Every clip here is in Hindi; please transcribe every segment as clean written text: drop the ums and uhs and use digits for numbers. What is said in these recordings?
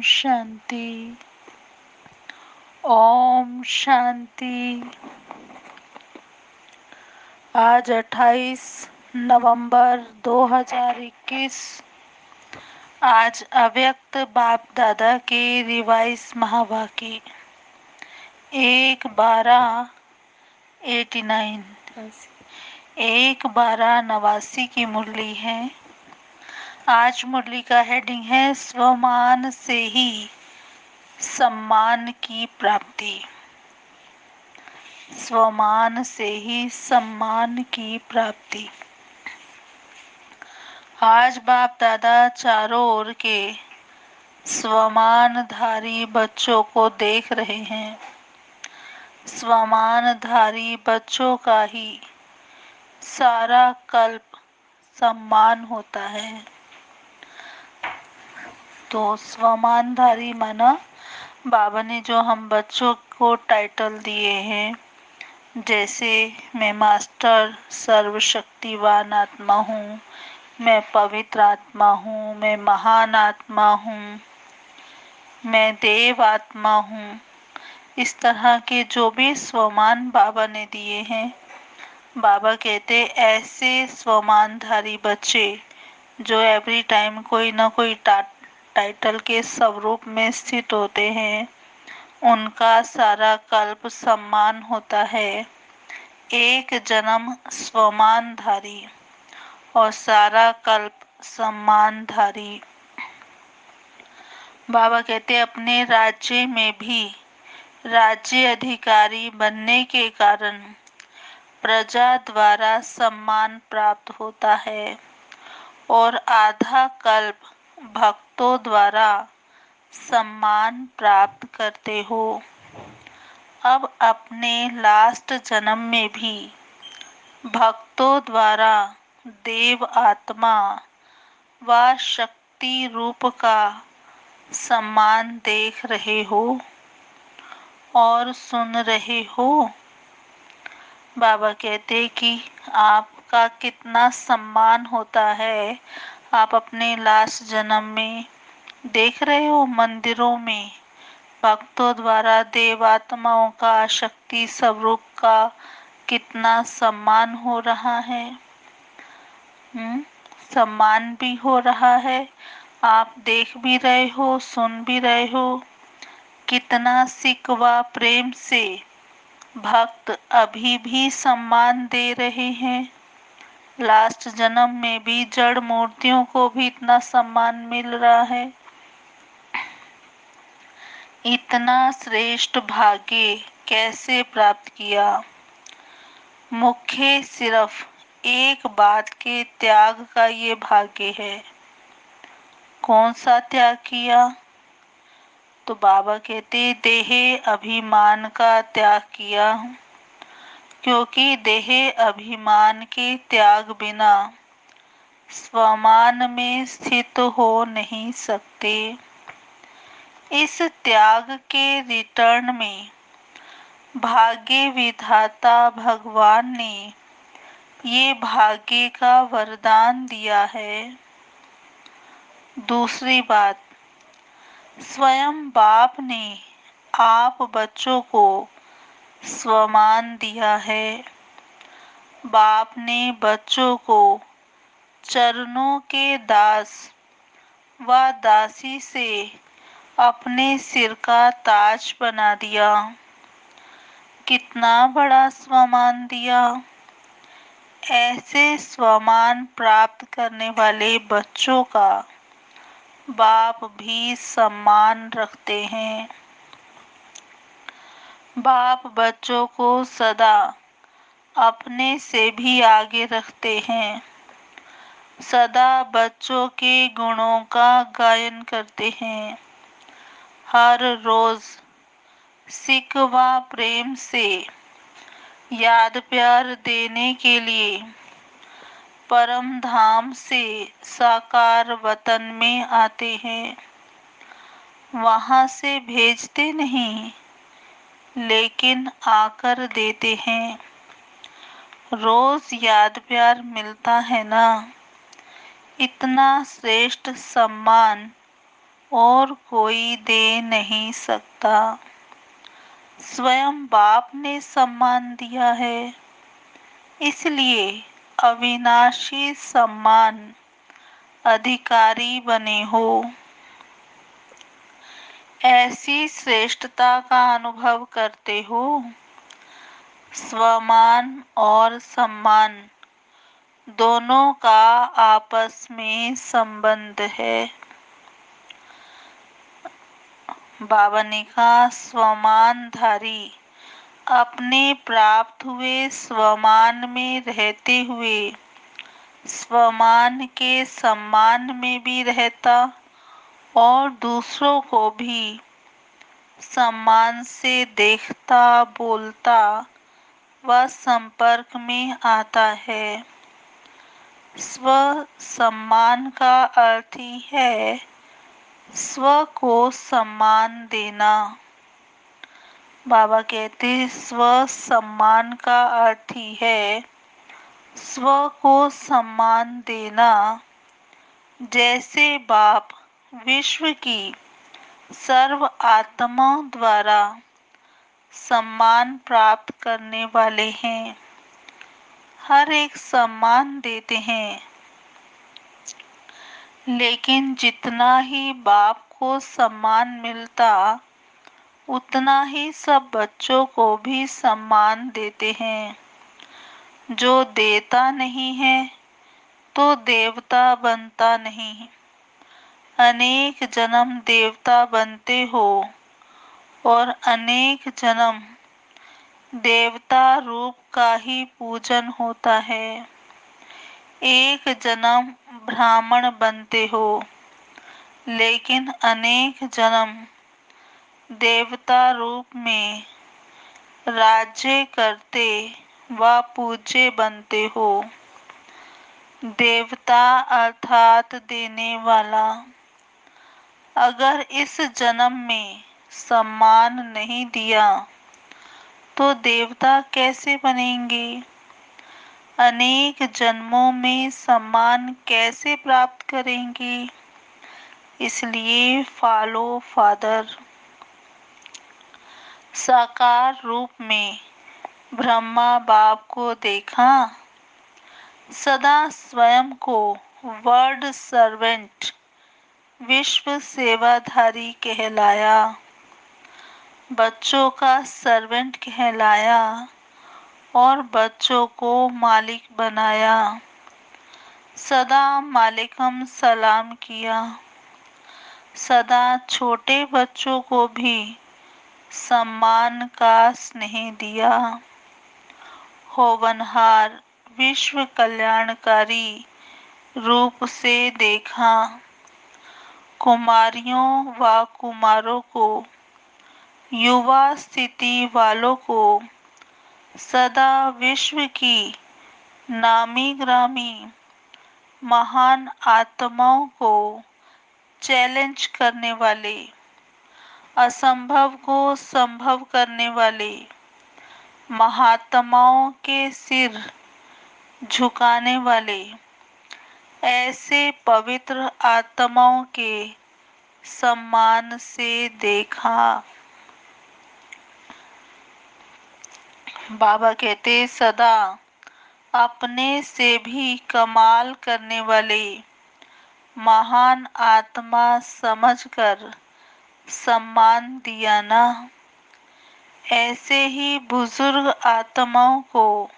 शांति। ओम शांति। आज 28 नवंबर 2021। आज अव्यक्त बाप दादा के रिवाइज महावाक्य 1/12/89 1/12/89 की मुरली है। आज मुरली का हेडिंग है स्वमान से ही सम्मान की प्राप्ति। स्वमान से ही सम्मान की प्राप्ति। आज बाप दादा चारों ओर के स्वमानधारी बच्चों को देख रहे हैं। स्वमानधारी बच्चों का ही सारा कल्प सम्मान होता है। तो स्वमानधारी माना बाबा ने जो हम बच्चों को टाइटल दिए हैं, जैसे मैं मास्टर सर्वशक्तिवान आत्मा हूँ, मैं पवित्र आत्मा हूँ, मैं महान आत्मा हूँ, मैं देव आत्मा हूँ। इस तरह के जो भी स्वमान बाबा ने दिए हैं, बाबा कहते ऐसे स्वमानधारी बच्चे जो एवरी टाइम कोई ना कोई टाइटल के स्वरूप में स्थित होते हैं, उनका सारा कल्प सम्मान होता है। एक जन्म स्वमानधारी और सारा कल्प सम्मानधारी। बाबा कहते अपने राज्य में भी राज्य अधिकारी बनने के कारण प्रजा द्वारा सम्मान प्राप्त होता है और आधा कल्प भक्तों द्वारा सम्मान प्राप्त करते हो। अब अपने लास्ट जन्म में भी भक्तों द्वारा देव आत्मा व शक्ति रूप का सम्मान देख रहे हो और सुन रहे हो। बाबा कहते कि आपका कितना सम्मान होता है। आप अपने लास्ट जन्म में देख रहे हो, मंदिरों में भक्तों द्वारा देवात्माओं का शक्ति स्वरूप का कितना सम्मान हो रहा है। सम्मान भी हो रहा है, आप देख भी रहे हो, सुन भी रहे हो। कितना सिकवा प्रेम से भक्त अभी भी सम्मान दे रहे हैं। लास्ट जन्म में भी जड़ मूर्तियों को भी इतना सम्मान मिल रहा है। इतना श्रेष्ठ भाग्य कैसे प्राप्त किया? मुख्य सिर्फ एक बात के त्याग का ये भाग्य है। कौन सा त्याग किया? तो बाबा कहते देह अभिमान का त्याग किया, क्योंकि देह अभिमान के त्याग बिना स्वमान में स्थित हो नहीं सकते। इस त्याग के रिटर्न में भाग्य विधाता भगवान ने ये भाग्य का वरदान दिया है। दूसरी बात, स्वयं बाप ने आप बच्चों को स्वमान दिया है। बाप ने बच्चों को चरणों के दास व दासी से अपने सिर का ताज बना दिया। कितना बड़ा स्वमान दिया। ऐसे स्वमान प्राप्त करने वाले बच्चों का बाप भी सम्मान रखते हैं। बाप बच्चों को सदा अपने से भी आगे रखते हैं। सदा बच्चों के गुणों का गायन करते हैं। हर रोज सिक व प्रेम से याद प्यार देने के लिए परम धाम से साकार वतन में आते हैं। वहां से भेजते नहीं, लेकिन आकर देते हैं। रोज याद प्यार मिलता है ना। इतना श्रेष्ठ सम्मान और कोई दे नहीं सकता। स्वयं बाप ने सम्मान दिया है, इसलिए अविनाशी सम्मान अधिकारी बने हो। ऐसी श्रेष्ठता का अनुभव करते हो। स्वमान और सम्मान दोनों का आपस में संबंध है। बाबा ने कहा, स्वमानधारी अपने प्राप्त हुए स्वमान में रहते हुए स्वमान के सम्मान में भी रहता और दूसरों को भी सम्मान से देखता, बोलता व संपर्क में आता है। स्व सम्मान का अर्थ ही है स्व को सम्मान देना। बाबा कहते स्व सम्मान का अर्थ ही है स्व को सम्मान देना। जैसे बाप विश्व की सर्व आत्माओं द्वारा सम्मान प्राप्त करने वाले हैं, हर एक सम्मान देते हैं, लेकिन जितना ही बाप को सम्मान मिलता उतना ही सब बच्चों को भी सम्मान देते हैं। जो देता नहीं है तो देवता बनता नहीं। अनेक जन्म देवता बनते हो और अनेक जन्म देवता रूप का ही पूजन होता है। एक जन्म ब्राह्मण बनते हो, लेकिन अनेक जन्म देवता रूप में राज्य करते व पूज्य बनते हो। देवता अर्थात देने वाला। अगर इस जन्म में सम्मान नहीं दिया तो देवता कैसे बनेंगे? अनेक जन्मों में सम्मान कैसे प्राप्त करेंगे? इसलिए फॉलो फादर। साकार रूप में ब्रह्मा बाप को देखा, सदा स्वयं को वर्ड सर्वेंट विश्व सेवाधारी कहलाया, बच्चों का सर्वेंट कहलाया और बच्चों को मालिक बनाया। सदा मालिकम सलाम किया, सदा छोटे बच्चों को भी सम्मान का स्नेह दिया। होवनहार विश्व कल्याणकारी रूप से देखा, कुमारियों व कुमारों को, युवा स्थिति वालों को, सदा विश्व की नामी ग्रामी महान आत्माओं को चैलेंज करने वाले, असंभव को संभव करने वाले, महात्माओं के सिर झुकाने वाले, ऐसे पवित्र आत्माओं के सम्मान से देखा। बाबा कहते सदा अपने से भी कमाल करने वाले महान आत्मा समझकर सम्मान दिया ना। ऐसे ही बुजुर्ग आत्माओं को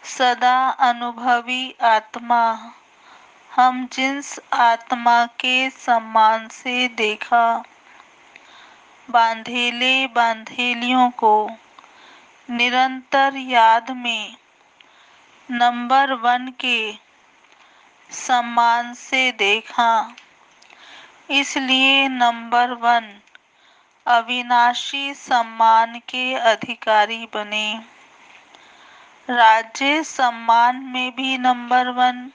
सदा अनुभवी आत्मा हम जिस आत्मा के सम्मान से देखा। बांधेले बांधेलियों को निरंतर याद में नंबर 1 के सम्मान से देखा, इसलिए नंबर 1 अविनाशी सम्मान के अधिकारी बने। राज्य सम्मान में भी नंबर 1,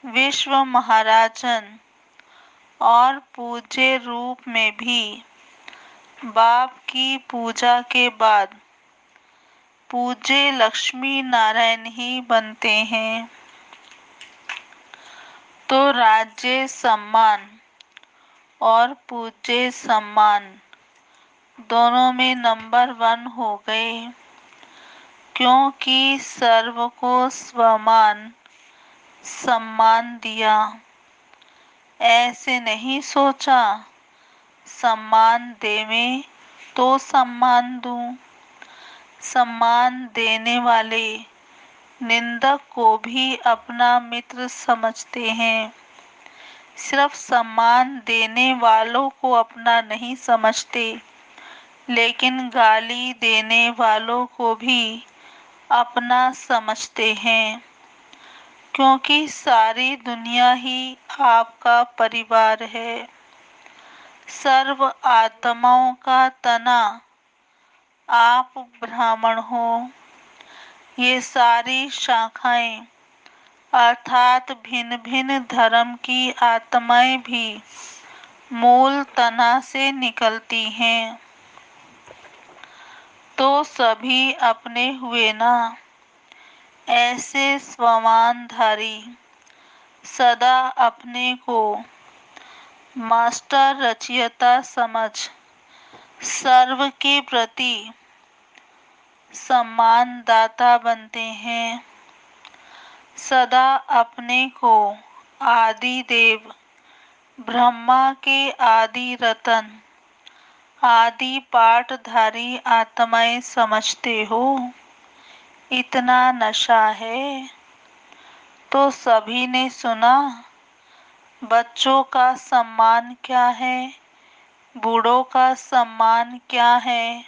विश्व महाराजन और पूज्य रूप में भी बाप की पूजा के बाद पूज्य लक्ष्मी नारायण ही बनते हैं। तो राज्य सम्मान और पूज्य सम्मान दोनों में नंबर 1 हो गए, क्योंकि सर्व को समान सम्मान दिया। ऐसे नहीं सोचा सम्मान देवे तो सम्मान दूं। सम्मान देने वाले निंदक को भी अपना मित्र समझते हैं, सिर्फ सम्मान देने वालों को अपना नहीं समझते, लेकिन गाली देने वालों को भी अपना समझते हैं, क्योंकि सारी दुनिया ही आपका परिवार है। सर्व आत्माओं का तना आप ब्राह्मण हो। ये सारी शाखाएं अर्थात भिन्न भिन्न धर्म की आत्माएं भी मूल तना से निकलती हैं, तो सभी अपने हुए ना। ऐसे स्वमानधारी सदा अपने को मास्टर रचयिता समझ सर्व के प्रति सम्मानदाता बनते हैं। सदा अपने को आदि देव ब्रह्मा के आदि रतन आदि पाठधारी आत्माएं समझते हो। इतना नशा है तो सभी ने सुना। बच्चों का सम्मान क्या है, बूढ़ों का सम्मान क्या है,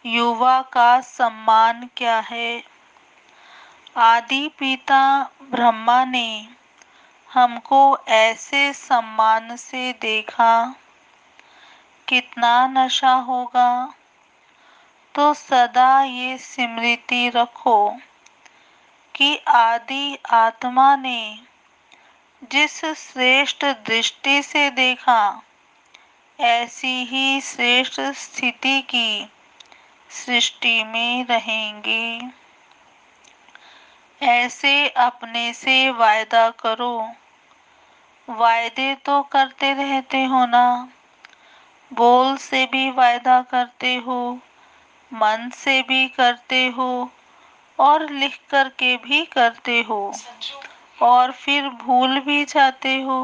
युवा का सम्मान क्या है। आदि पिता ब्रह्मा ने हमको ऐसे सम्मान से देखा, कितना नशा होगा। तो सदा ये स्मृति रखो कि आदि आत्मा ने जिस श्रेष्ठ दृष्टि से देखा, ऐसी ही श्रेष्ठ स्थिति की सृष्टि में रहेंगे। ऐसे अपने से वायदा करो। वायदे तो करते रहते हो ना, बोल से भी वायदा करते हो, मन से भी करते हो और लिख कर के भी करते हो, और फिर भूल भी जाते हो।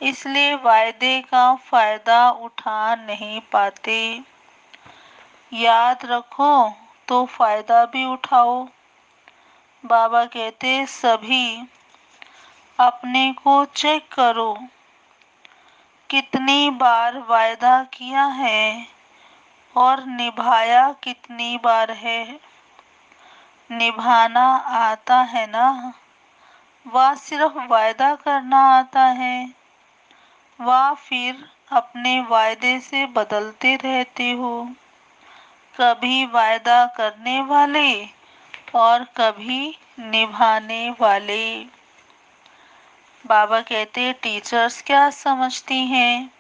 इसलिए वायदे का फायदा उठा नहीं पाते। याद रखो तो फायदा भी उठाओ। बाबा कहते सभी अपने को चेक करो, कितनी बार वायदा किया है और निभाया कितनी बार है। निभाना आता है ना, वह सिर्फ वायदा करना आता है। वह फिर अपने वायदे से बदलते रहते हो, कभी वायदा करने वाले और कभी निभाने वाले। बाबा कहते टीचर्स क्या समझती हैं,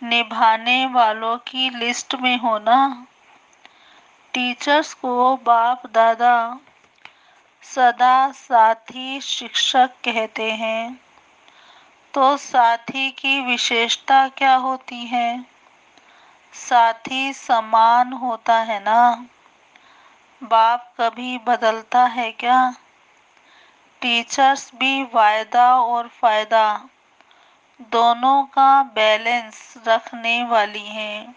निभाने वालों की लिस्ट में हो ना। टीचर्स को बाप दादा सदा साथी शिक्षक कहते हैं, तो साथी की विशेषता क्या होती है। साथी समान होता है ना। बाप कभी बदलता है क्या। टीचर्स भी वायदा और फायदा दोनों का बैलेंस रखने वाली हैं।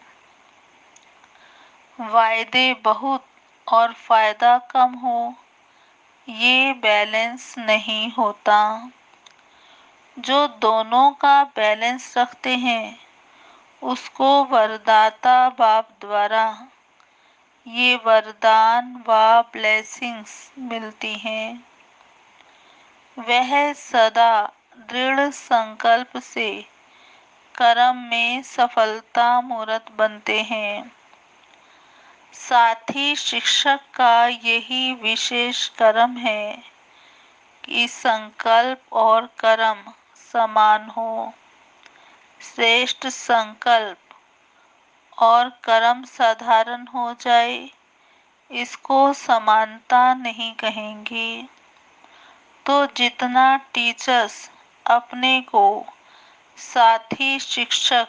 वायदे बहुत और फायदा कम हो, ये बैलेंस नहीं होता। जो दोनों का बैलेंस रखते हैं, उसको वरदाता बाप द्वारा ये वरदान व ब्लेसिंग्स मिलती हैं। वह सदा दृढ़ संकल्प से कर्म में सफलता मूर्त बनते हैं। साथी शिक्षक का यही विशेष कर्म है कि संकल्प और कर्म समान हो। श्रेष्ठ संकल्प और कर्म साधारण हो जाए, इसको समानता नहीं कहेंगे। तो जितना टीचर्स अपने को साथी शिक्षक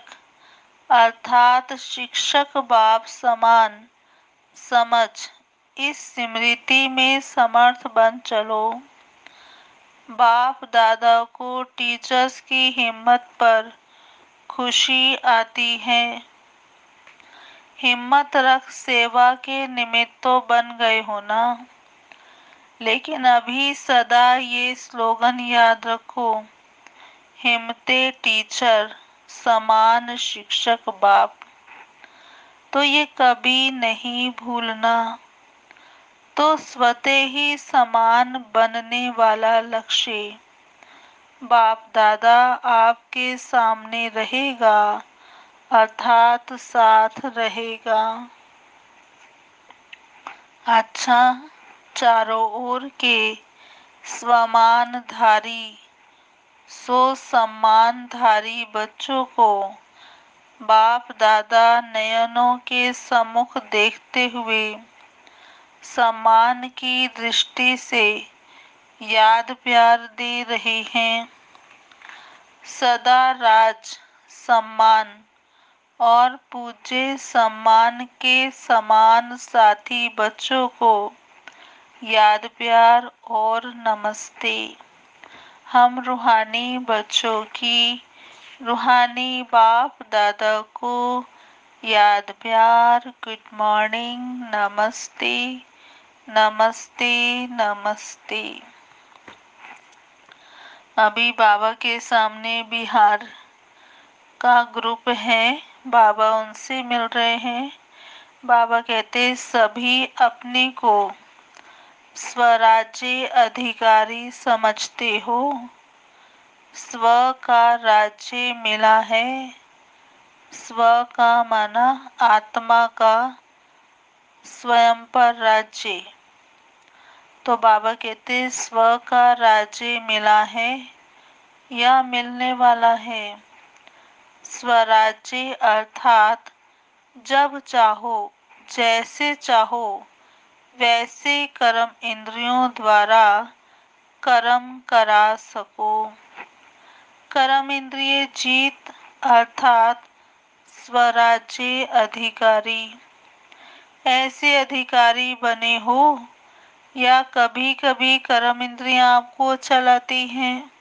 अर्थात शिक्षक बाप समान समझ इस स्मृति में समर्थ बन चलो। बाप दादा को टीचर्स की हिम्मत पर खुशी आती है। हिम्मत रख सेवा के निमित्त तो बन गए हो ना। लेकिन अभी सदा ये स्लोगन याद रखो, हिम्मते टीचर समान शिक्षक बाप। तो ये कभी नहीं भूलना। तो स्वतः ही समान बनने वाला लक्ष्य बाप दादा आपके सामने रहेगा, अर्थात साथ रहेगा। अच्छा, चारों ओर के स्वमानधारी सम्मानधारी बच्चों को बाप दादा नयनों के सम्मुख देखते हुए सम्मान की दृष्टि से याद प्यार दे रहे हैं। सदा राज सम्मान और पूज्य सम्मान के समान साथी बच्चों को याद प्यार और नमस्ते। हम रूहानी बच्चों की रूहानी बाप दादा को याद प्यार, गुड मॉर्निंग, नमस्ते नमस्ते नमस्ते। अभी बाबा के सामने बिहार का ग्रुप है, बाबा उनसे मिल रहे हैं। बाबा कहते सभी अपने को स्वराज्य अधिकारी समझते हो। स्व का राज्य मिला है। स्व का माना आत्मा का स्वयं पर राज्य। तो बाबा कहते स्व का राज्य मिला है या मिलने वाला है। स्वराज्य अर्थात जब चाहो जैसे चाहो वैसे कर्म इंद्रियों द्वारा कर्म करा सको। कर्म इंद्रिय जीत अर्थात स्वराज्य अधिकारी। ऐसे अधिकारी बने हो या कभी कभी कर्म इंद्रियां आपको चलाती हैं,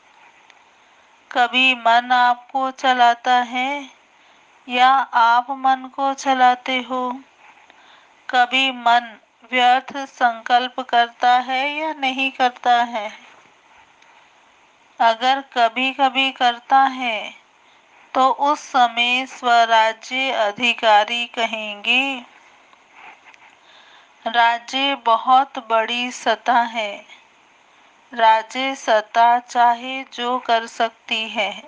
कभी मन आपको चलाता है या आप मन को चलाते हो। कभी मन व्यर्थ संकल्प करता है या नहीं करता है। अगर कभी कभी करता है तो उस समय स्वराज्य अधिकारी कहेंगे। राज्य बहुत बड़ी सत्ता है। राज्य सत्ता चाहे जो कर सकती है,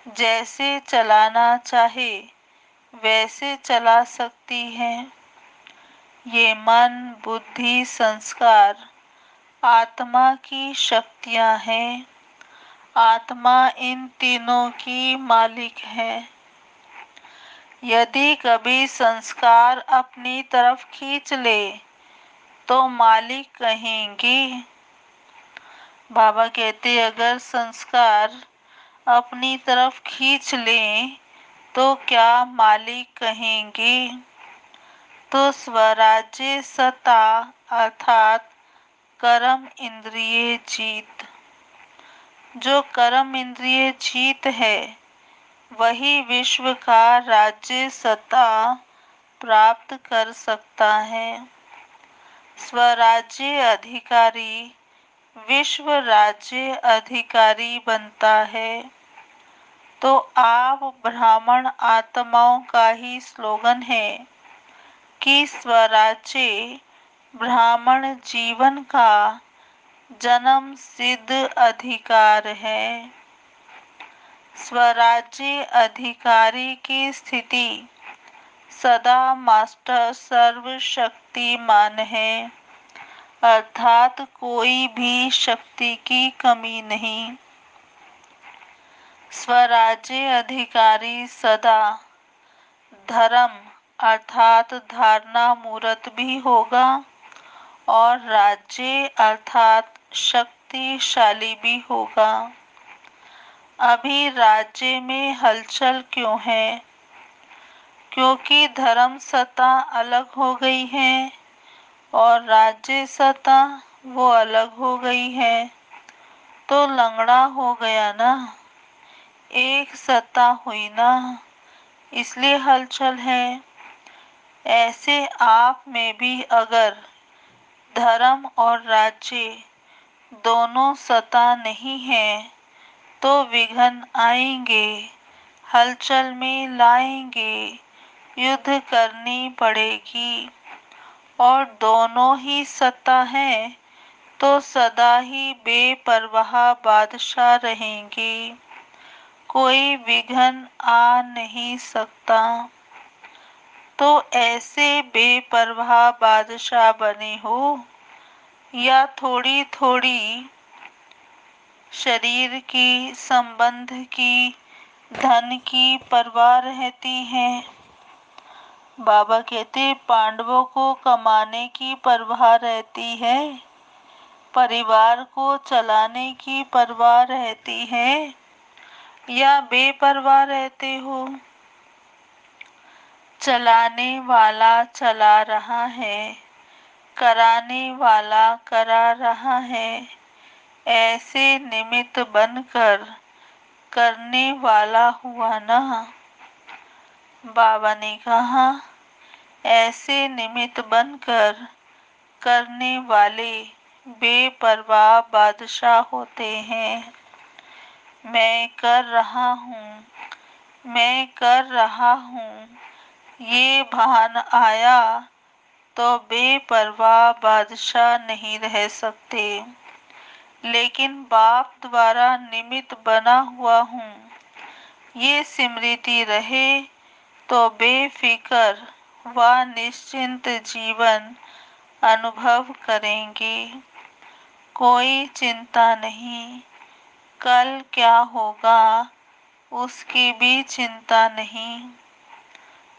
जैसे चलाना चाहे वैसे चला सकती है। ये मन बुद्धि संस्कार आत्मा की शक्तियां हैं। आत्मा इन तीनों की मालिक है। यदि कभी संस्कार अपनी तरफ खींच ले तो मालिक कहेंगे। बाबा कहते अगर संस्कार अपनी तरफ खींच लें तो क्या मालिक कहेंगे। तो स्वराज्य सत्ता अर्थात कर्म इंद्रिय जीत। जो कर्म इंद्रिय जीत है वही विश्व का राज्य सत्ता प्राप्त कर सकता है। स्वराज्य अधिकारी विश्व राज्य अधिकारी बनता है। तो आप ब्राह्मण आत्माओं का ही स्लोगन है कि स्वराज्य ब्राह्मण जीवन का जन्म सिद्ध अधिकार है। स्वराज्य अधिकारी की स्थिति सदा मास्टर सर्वशक्तिमान है, अर्थात कोई भी शक्ति की कमी नहीं। स्वराज्य अधिकारी सदा धर्म अर्थात धारणा मूर्त भी होगा और राज्य अर्थात शक्तिशाली भी होगा। अभी राज्य में हलचल क्यों है? क्योंकि धर्म सत्ता अलग हो गई है और राज्य सत्ता वो अलग हो गई है, तो लंगड़ा हो गया ना। एक सत्ता हुई ना, इसलिए हलचल है। ऐसे आप में भी अगर धर्म और राज्य दोनों सत्ता नहीं है तो विघ्न आएंगे, हलचल में लाएंगे, युद्ध करनी पड़ेगी। और दोनों ही सत्ता है तो सदा ही बेपरवाह बादशाह रहेंगे, कोई विघ्न आ नहीं सकता। तो ऐसे बेपरवाह बादशाह बने हो या थोड़ी थोड़ी शरीर की, संबंध की, धन की परवाह रहती है। बाबा कहते पांडवों को कमाने की परवाह रहती है, परिवार को चलाने की परवाह रहती है, या बेपरवाह रहते हो? चलाने वाला चला रहा है, कराने वाला करा रहा है, ऐसे निमित्त बनकर करने वाला हुआ ना। बाबा ने कहा ऐसे निमित्त बनकर करने वाले बेपरवाह बादशाह होते हैं। मैं कर रहा हूँ, मैं कर रहा हूँ, ये भान आया तो बेपरवाह बादशाह नहीं रह सकते। लेकिन बाप द्वारा निमित्त बना हुआ हूँ, ये स्मृति रहे तो बेफिकर व निश्चिंत जीवन अनुभव करेंगे। कोई चिंता नहीं, कल क्या होगा उसकी भी चिंता नहीं।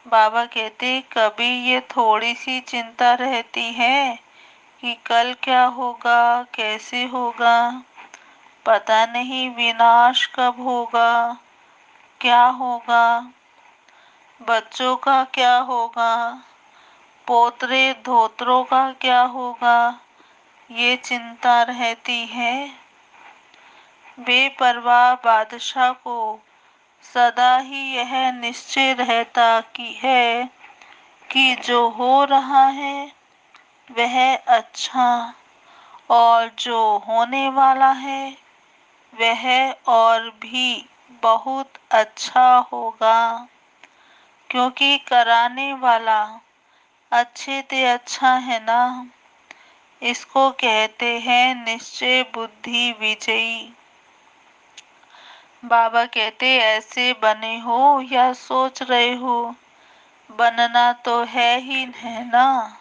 बाबा कहते कभी ये थोड़ी सी चिंता रहती है कि कल क्या होगा, कैसे होगा, पता नहीं विनाश कब होगा, क्या होगा, बच्चों का क्या होगा, पोतरे धोत्रों का क्या होगा, ये चिंता रहती है। बेपरवाह बादशाह को सदा ही यह निश्चय रहता कि जो हो रहा है वह अच्छा, और जो होने वाला है वह और भी बहुत अच्छा होगा। क्योंकि कराने वाला अच्छे ते अच्छा है ना। इसको कहते हैं निश्चय बुद्धि विजयी। बाबा कहते ऐसे बने हो या सोच रहे हो, बनना तो है ही है ना।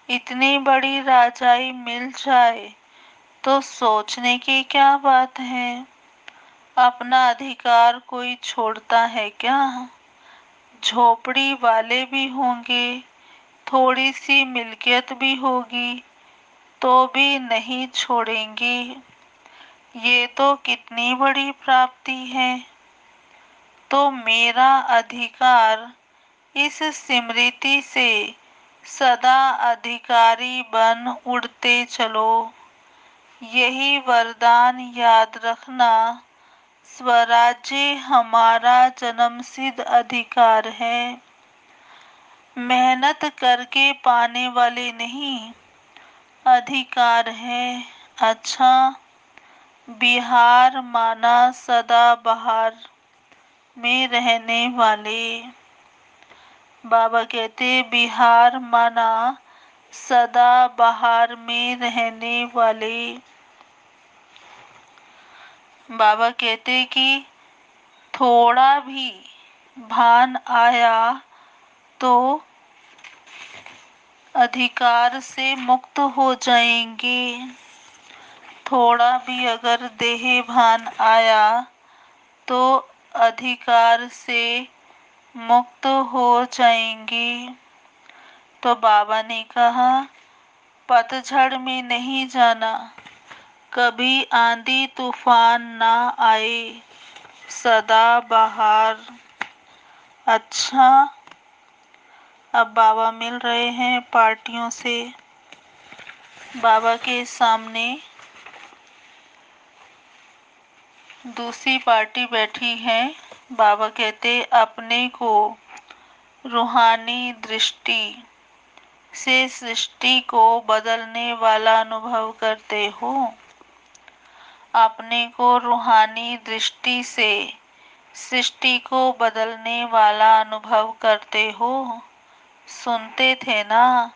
इतनी बड़ी राजाई मिल जाए तो सोचने की क्या बात है। अपना अधिकार कोई छोड़ता है क्या? झोपड़ी वाले भी होंगे, थोड़ी सी मिल्कियत भी होगी तो भी नहीं छोड़ेंगे। ये तो कितनी बड़ी प्राप्ति है। तो मेरा अधिकार इस स्मृति से सदा अधिकारी बन उड़ते चलो। यही वरदान याद रखना, स्वराज्य हमारा जन्मसिद्ध अधिकार है। मेहनत करके पाने वाले नहीं, अधिकार है। अच्छा, बिहार माना सदा बहार में रहने वाले। बाबा कहते बिहार माना सदा बहार में रहने वाले। बाबा कहते कि थोड़ा भी भान आया तो अधिकार से मुक्त हो जाएंगे। थोड़ा भी अगर देह भान आया तो अधिकार से मुक्त हो जाएंगे। तो बाबा ने कहा पतझड़ में नहीं जाना, कभी आंधी तूफान ना आए सदाबहार। अच्छा, अब बाबा मिल रहे हैं पार्टियों से। बाबा के सामने दूसरी पार्टी बैठी है। बाबा कहते, अपने को रूहानी दृष्टि से सृष्टि को बदलने वाला अनुभव करते हो। अपने को रूहानी दृष्टि से सृष्टि को बदलने वाला अनुभव करते हो। सुनते थे ना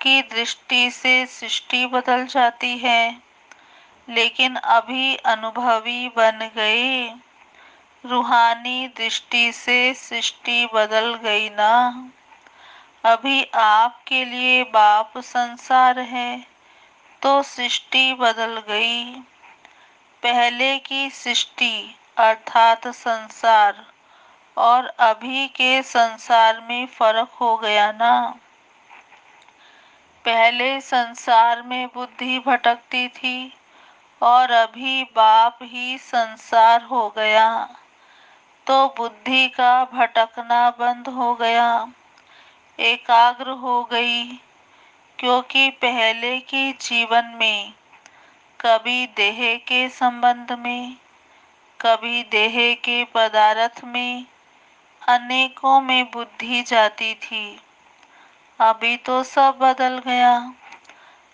कि दृष्टि से सृष्टि बदल जाती है, लेकिन अभी अनुभवी बन गए। रूहानी दृष्टि से सृष्टि बदल गई ना। अभी आपके लिए बाप संसार है, तो सृष्टि बदल गई। पहले की सृष्टि अर्थात संसार और अभी के संसार में फर्क हो गया ना। पहले संसार में बुद्धि भटकती थी और अभी बाप ही संसार हो गया, तो बुद्धि का भटकना बंद हो गया, एकाग्र हो गई। क्योंकि पहले के जीवन में कभी देह के संबंध में, कभी देह के पदार्थ में, अनेकों में बुद्धि जाती थी। अभी तो सब बदल गया।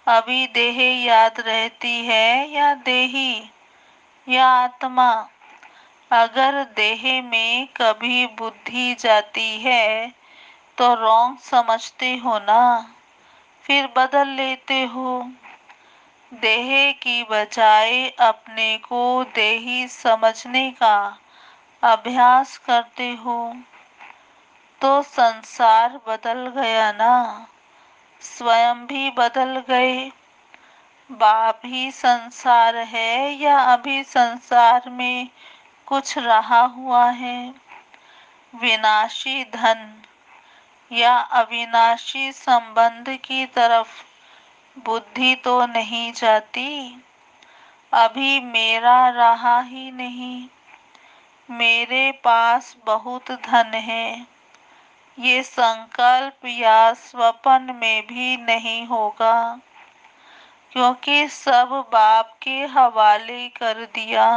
अभी देह याद रहती है या देही या आत्मा। अगर देह में कभी बुद्धि जाती है तो रॉन्ग समझते हो ना, फिर बदल लेते हो। देह की बजाय अपने को देही समझने का अभ्यास करते हो, तो संसार बदल गया ना। स्वयं भी बदल गए। बाप ही संसार है या अभी संसार में कुछ रहा हुआ है। विनाशी धन या अविनाशी संबंध की तरफ बुद्धि तो नहीं जाती। अभी मेरा रहा ही नहीं। मेरे पास बहुत धन है, ये संकल्प या स्वप्न में भी नहीं होगा, क्योंकि सब बाप के हवाले कर दिया।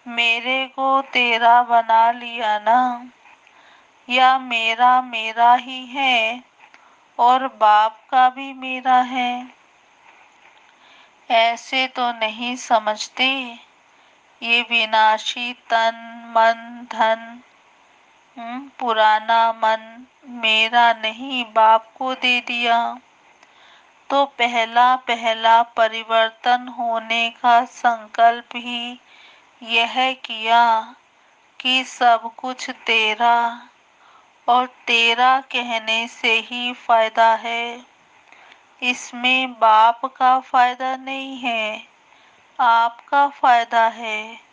मेरे को तेरा बना लिया ना, या मेरा मेरा ही है और बाप का भी मेरा है। ऐसे तो नहीं समझते। ये विनाशी तन मन धन, पुराना मन मेरा नहीं, बाप को दे दिया। तो पहला पहला परिवर्तन होने का संकल्प ही यह किया कि सब कुछ तेरा, और तेरा कहने से ही फायदा है। इसमें बाप का फायदा नहीं है, आपका फायदा है।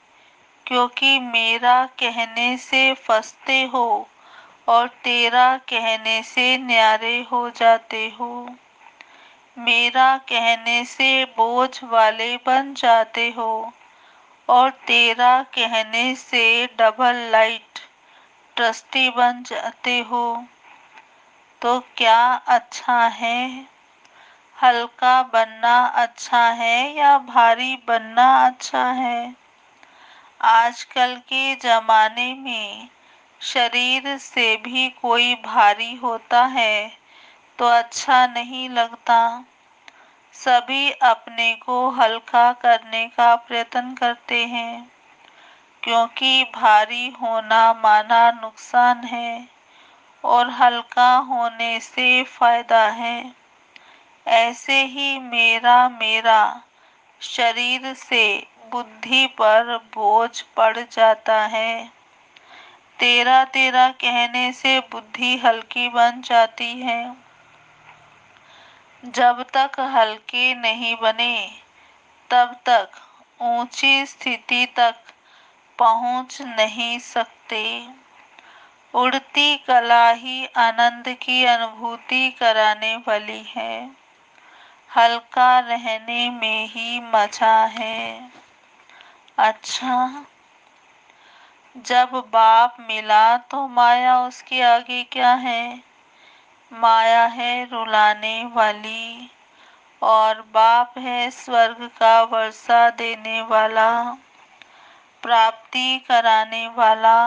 क्योंकि मेरा कहने से फंसते हो और तेरा कहने से न्यारे हो जाते हो। मेरा कहने से बोझ वाले बन जाते हो और तेरा कहने से डबल लाइट ट्रस्टी बन जाते हो। तो क्या अच्छा है? हल्का बनना अच्छा है या भारी बनना अच्छा है? आजकल के जमाने में शरीर से भी कोई भारी होता है तो अच्छा नहीं लगता। सभी अपने को हल्का करने का प्रयत्न करते हैं, क्योंकि भारी होना माना नुकसान है और हल्का होने से फायदा है। ऐसे ही मेरा मेरा शरीर से बुद्धि पर बोझ पड़ जाता है। तेरा तेरा कहने से बुद्धि हल्की बन जाती है। जब तक हल्के नहीं बने तब तक ऊंची स्थिति तक पहुंच नहीं सकते। उड़ती कला ही आनंद की अनुभूति कराने वाली है। हल्का रहने में ही मजा है। अच्छा, जब बाप मिला तो माया उसके आगे क्या है? माया है रुलाने वाली और बाप है स्वर्ग का वर्षा देने वाला, प्राप्ति कराने वाला।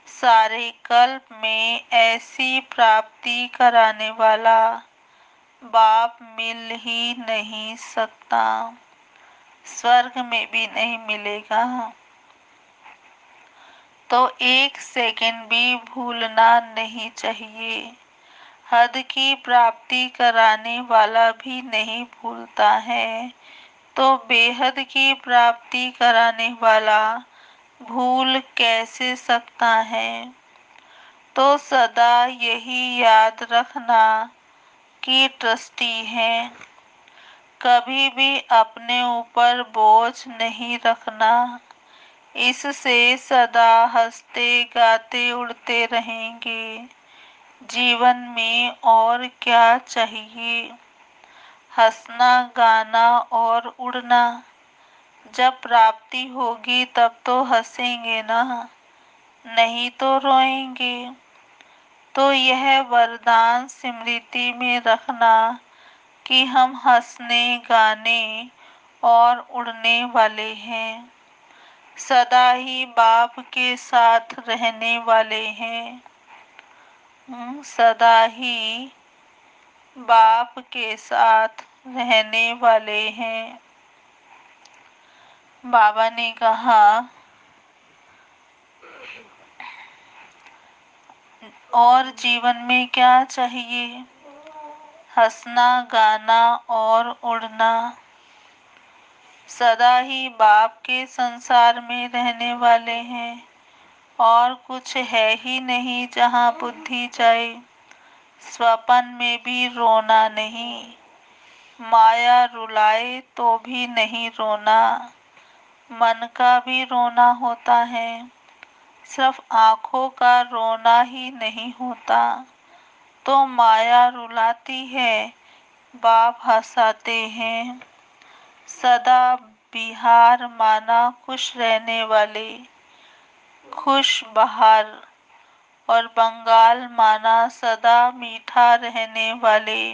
सारे कल्प में ऐसी प्राप्ति कराने वाला बाप मिल ही नहीं सकता, स्वर्ग में भी नहीं मिलेगा। तो एक सेकंड भी भूलना नहीं चाहिए। हद की प्राप्ति कराने वाला भी नहीं भूलता है, तो बेहद की प्राप्ति कराने वाला भूल कैसे सकता है? तो सदा यही याद रखना कि ट्रस्टी है, कभी भी अपने ऊपर बोझ नहीं रखना। इससे सदा हंसते गाते उड़ते रहेंगे। जीवन में और क्या चाहिए? हंसना, गाना और उड़ना। जब प्राप्ति होगी तब तो हंसेंगे ना, नहीं तो रोएंगे। तो यह वरदान स्मृति में रखना कि हम हंसने, गाने और उड़ने वाले हैं, सदा ही बाप के साथ रहने वाले हैं। सदा ही बाप के साथ रहने वाले हैं। बाबा ने कहा, और जीवन में क्या चाहिए? हंसना, गाना और उड़ना। सदा ही बाप के संसार में रहने वाले हैं और कुछ है ही नहीं जहाँ बुद्धि जाए। स्वप्न में भी रोना नहीं, माया रुलाए तो भी नहीं रोना, मन का भी रोना होता है, सिर्फ आंखों का रोना ही नहीं होता। तो माया रुलाती है, बाप हंसाते हैं। सदा बिहार माना खुश रहने वाले, खुश बहार, और बंगाल माना सदा मीठा रहने वाले।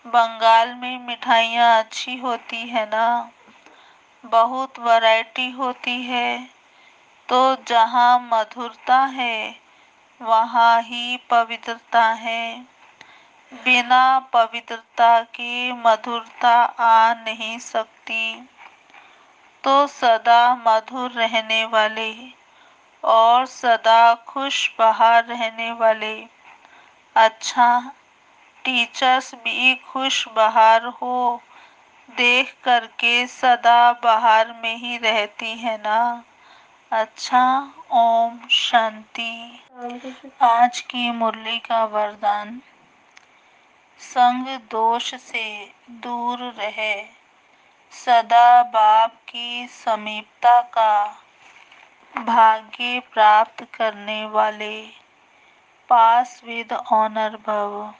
बंगाल में मिठाइयाँ अच्छी होती है ना, बहुत वैरायटी होती है। तो जहाँ मधुरता है वहाँ ही पवित्रता है। बिना पवित्रता के मधुरता आ नहीं सकती। तो सदा मधुर रहने वाले और सदा खुश बहार रहने वाले। अच्छा, टीचर्स भी खुश बहार हो देख करके सदा बहार में ही रहती है ना। अच्छा, ओम शांति। आज की मुरली का वरदान, संग दोष से दूर रहे, सदा बाप की समीपता का भाग्य प्राप्त करने वाले, पास विद ऑनर भव।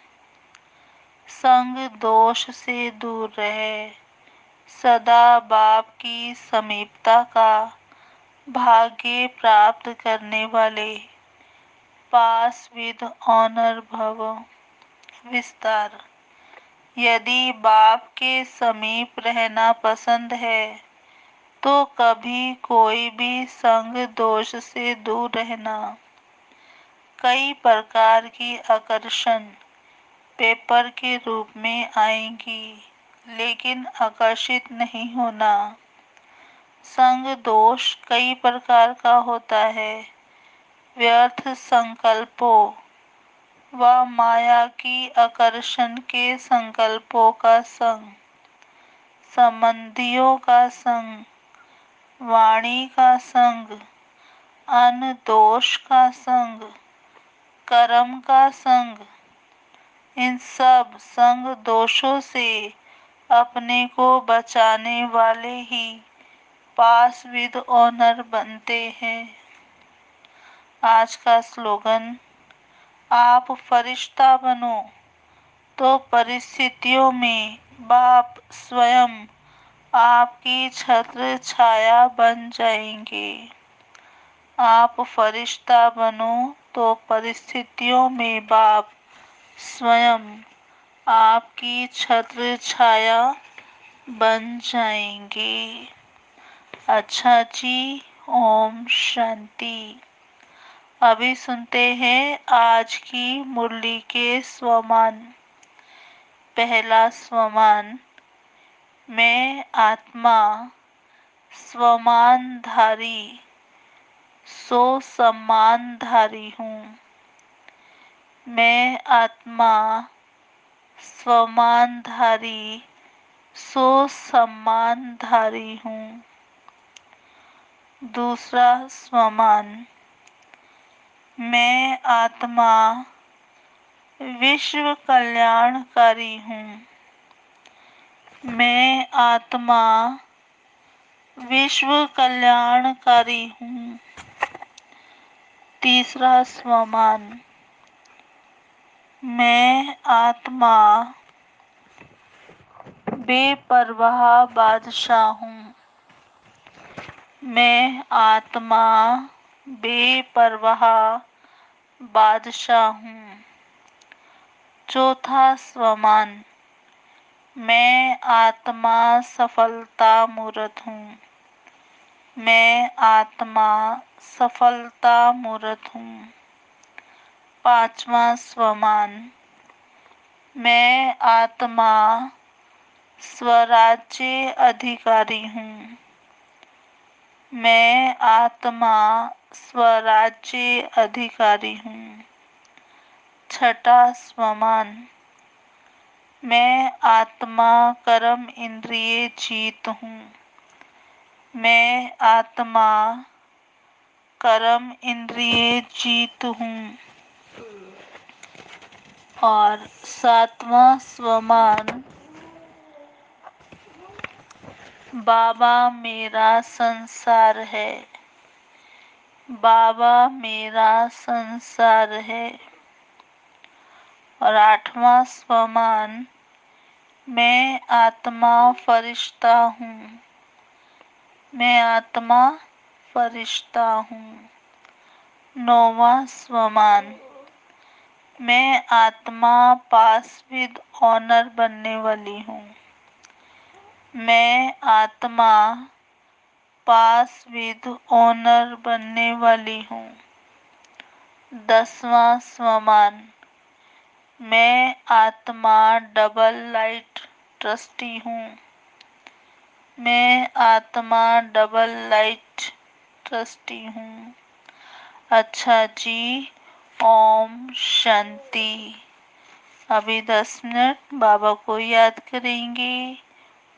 संग दोष से दूर रहे, सदा बाप की समीपता का भाग्य प्राप्त करने वाले, पास विद ऑनर भव। विस्तार, यदि बाप के समीप रहना पसंद है तो कभी कोई भी संग दोष से दूर रहना। कई प्रकार की आकर्षण पेपर के रूप में आएंगी, लेकिन आकर्षित नहीं होना। संग दोष कई प्रकार का होता है। व्यर्थ संकल्पों व माया की आकर्षण के संकल्पों का संग, संबंधियों का संग, वाणी का संग, अन्न दोष का संग, कर्म का संग। इन सब संग दोषों से अपने को बचाने वाले ही पास विद ऑनर बनते हैं। आज का स्लोगन, आप फरिश्ता बनो तो परिस्थितियों में बाप स्वयं आपकी छत्र छाया बन जाएंगे। आप फरिश्ता बनो तो परिस्थितियों में बाप स्वयं आपकी छत्र छाया बन जाएंगे। अच्छा जी, ओम शांति। अभी सुनते हैं आज की मुरली के स्वमान। पहला स्वमान। मैं आत्मा स्वमानधारी सो सम्मानधारी हूँ। मैं आत्मा स्वमानधारी सो सम्मानधारी हूँ। दूसरा स्वमान। मैं आत्मा विश्व कल्याणकारी हूँ। मैं आत्मा विश्व कल्याणकारी हूँ। तीसरा स्वमान। मैं आत्मा बेपरवाह बादशाह हूँ। मैं आत्मा बेपरवाह बादशाह हूँ। चौथा स्वमान। मैं आत्मा सफलता मूर्त हूँ। मैं आत्मा सफलता मूर्त हूँ। पांचवा स्वमान। मैं आत्मा स्वराज्य अधिकारी हूँ। मैं आत्मा स्वराज्य अधिकारी हूँ। छठा स्वमान। मैं आत्मा कर्म इंद्रिय जीत हूँ। मैं आत्मा कर्म इंद्रिय जीत हूँ। और सातवां स्वमान। बाबा मेरा संसार है। बाबा मेरा संसार है। और आठवां स्वमान। मैं आत्मा फरिश्ता हूँ। मैं आत्मा फरिश्ता हूँ। नौवां स्वमान। मैं आत्मा पास विद ऑनर बनने वाली हूँ। मैं आत्मा पास विद ऑनर बनने वाली हूँ। 10वां स्वमान। मैं आत्मा डबल लाइट ट्रस्टी हूँ। मैं आत्मा डबल लाइट ट्रस्टी हूँ। अच्छा जी, ओम शांति। अभी 10 मिनट बाबा को याद करेंगे।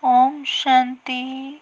ओम शांति।